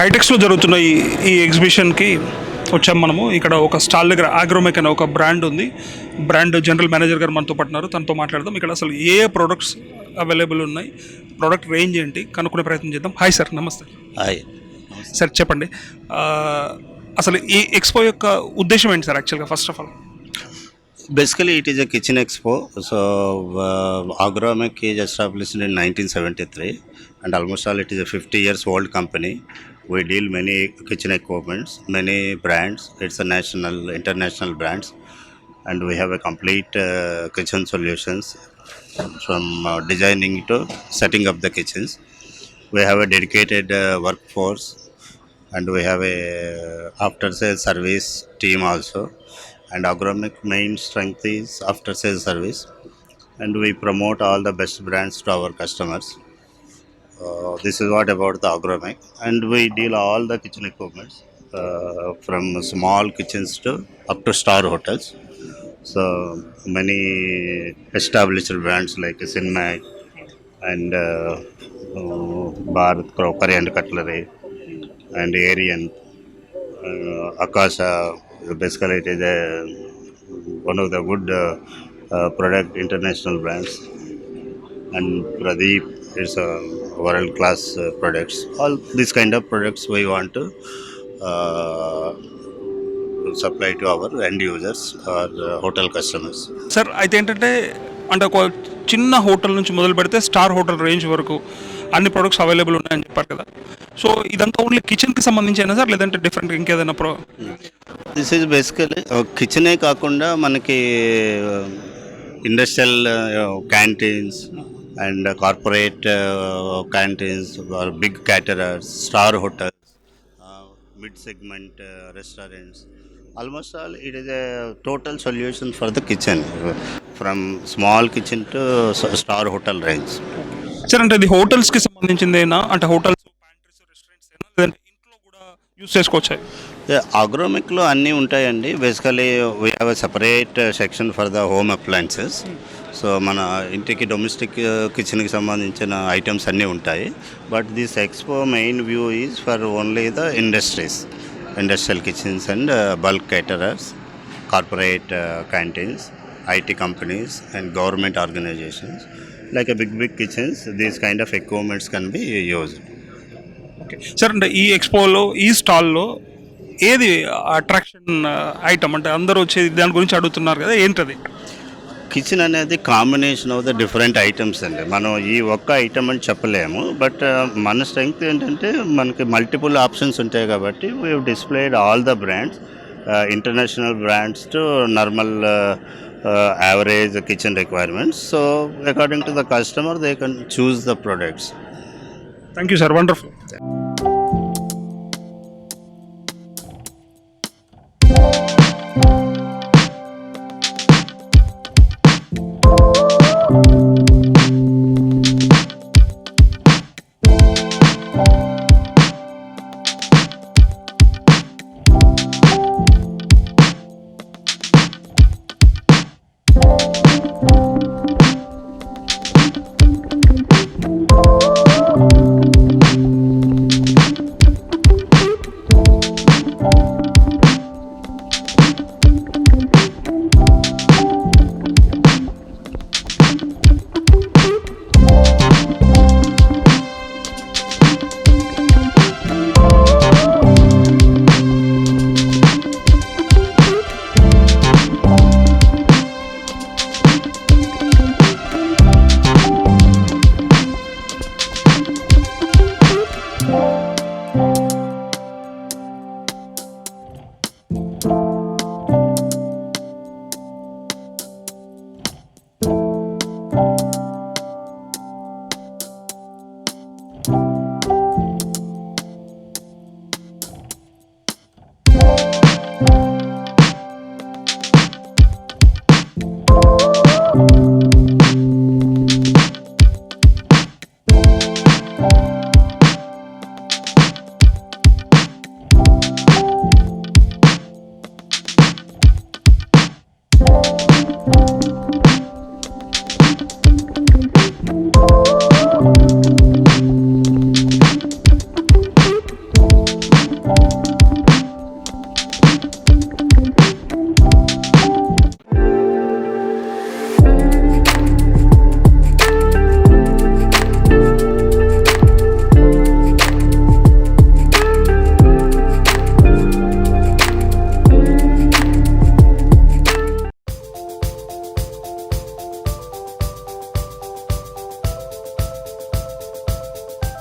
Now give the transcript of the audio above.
హైటెక్స్లో జరుగుతున్న ఈ ఎగ్జిబిషన్కి వచ్చాం మనము. ఇక్కడ ఒక స్టాల్ దగ్గర ఆగ్రోమెక్ అనే ఒక బ్రాండ్ ఉంది. బ్రాండ్ జనరల్ మేనేజర్ గారు మనతో పట్టినారు, తనతో మాట్లాడదాం. ఇక్కడ అసలు ఏ ప్రొడక్ట్స్ అవైలబుల్ ఉన్నాయి, ప్రోడక్ట్ రేంజ్ ఏంటి కనుక్కునే ప్రయత్నం చేద్దాం. హాయ్ సార్, నమస్తే. హాయ్ సార్ చెప్పండి, అసలు ఈ ఎక్స్పో యొక్క ఉద్దేశం ఏంటి సార్ యాక్చువల్గా? First of all basically it is a kitchen expo. So Agromec is established in 1973 and almost all it is a 50 years old company. We deal many kitchen equipments, many brands. It's a national international brands, and we have a complete kitchen solutions from designing to setting up the kitchens. We have a dedicated workforce, and we have a after sales service team also. And Agromec main strength is after sales service, and we promote all the best brands to our customers. This is what about the Agromec, and we deal all the kitchen equipments from small kitchens to up to star hotels. So many established brands like Sinmac and Bharat Crockery and Cutlery and Arian, Akasha. Basically, it is one of the good product international brands, and Pradeep is a world class products. All these kind of products we want to supply to our end users or hotel customers. Sir అయితే ఏంటంటే, అంటే ఒక చిన్న hotel నుంచి మొదలు పెడితే star hotel range వరకు అన్ని ప్రొడక్ట్స్ అవైలబుల్ ఉన్నాయని చెప్పారు కదా. సో ఇదంతా ఓన్లీ కిచెన్కి సంబంధించి అయినా సార్, లేదంటే డిఫరెంట్ ఇంకేదైనా దిస్ ఈజ్ బేసికలీ కిచెనే కాకుండా మనకి industrial canteens and corporate canteens, big caterers, star hotels, mid segment restaurants. Almost all it is a total solution for the kitchen, from small kitchen to star hotel range. Sir అంటే ఇది హోటల్స్కి సంబంధించిందేనా, అంటే hotels, pantries, restaurants ఏనా, లేదంటే ఇంట్లో కూడా use చేసుకోవచ్చా? అగ్రోమెక్లో అన్నీ ఉంటాయండి. Basically we have a separate section for the home appliances. So మన ఇంటికి డొమెస్టిక్ కిచెన్కి సంబంధించిన ఐటమ్స్ అన్నీ ఉంటాయి. But this expo main view is for only the industrial kitchens and bulk caterers, corporate canteens, IT companies and government organizations. Like a big kitchens, these kind of equipments can be used. Okay sir, అంటే ఈ ఎక్స్పోలో, ఈ స్టాల్లో ఏది attraction item, అంటే అందరూ వచ్చేది దాని గురించి అడుగుతున్నారు కదా, ఏంటది? కిచెన్ అనేది combination of the different items అండి. మనం ఈ ఒక్క ఐటమ్ అని చెప్పలేము. బట్ మన స్ట్రెంగ్త్ ఏంటంటే మనకి మల్టిపుల్ ఆప్షన్స్ ఉంటాయి కాబట్టి we displayed all the brands, international brands to normal average kitchen requirements. So according to the customer they can choose the products. Thank you sir, wonderful.